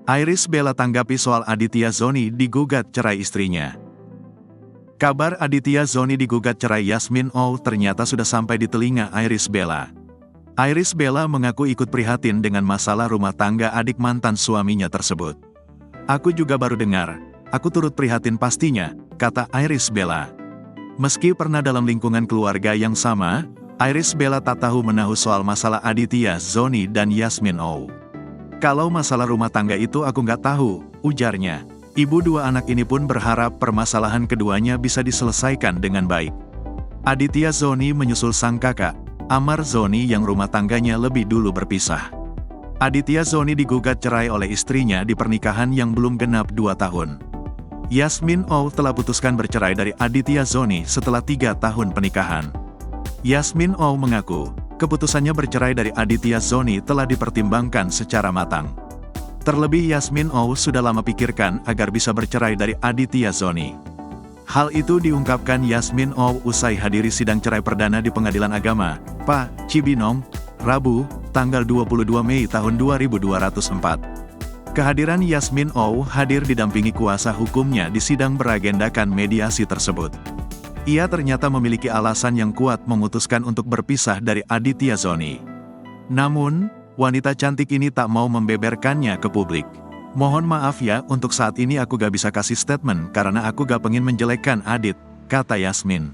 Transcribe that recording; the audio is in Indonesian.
Irish Bella tanggapi soal Aditya Zoni digugat cerai istrinya. Kabar Aditya Zoni digugat cerai Yasmin Oh ternyata sudah sampai di telinga Irish Bella. Irish Bella mengaku ikut prihatin dengan masalah rumah tangga adik mantan suaminya tersebut. "Aku juga baru dengar, aku turut prihatin pastinya," kata Irish Bella. Meski pernah dalam lingkungan keluarga yang sama, Irish Bella tak tahu menahu soal masalah Aditya Zoni dan Yasmin Oh. "Kalau masalah rumah tangga itu aku nggak tahu," ujarnya. Ibu dua anak ini pun berharap permasalahan keduanya bisa diselesaikan dengan baik. Aditya Zoni menyusul sang kakak, Amar Zoni yang rumah tangganya lebih dulu berpisah. Aditya Zoni digugat cerai oleh istrinya di pernikahan yang belum genap 2 tahun. Yasmin Oh telah putuskan bercerai dari Aditya Zoni setelah 3 tahun pernikahan. Yasmin Oh mengaku, keputusannya bercerai dari Aditya Zoni telah dipertimbangkan secara matang. Terlebih Yasmin Oh sudah lama pikirkan agar bisa bercerai dari Aditya Zoni. Hal itu diungkapkan Yasmin Oh usai hadiri sidang cerai perdana di Pengadilan Agama, PA, Cibinong, Rabu, tanggal 22 Mei tahun 2204. Kehadiran Yasmin Oh hadir didampingi kuasa hukumnya di sidang beragendakan mediasi tersebut. Ia ternyata memiliki alasan yang kuat memutuskan untuk berpisah dari Aditya Zoni. Namun, wanita cantik ini tak mau membeberkannya ke publik. "Mohon maaf ya, untuk saat ini aku gak bisa kasih statement karena aku gak pengen menjelekkan Adit," kata Yasmin.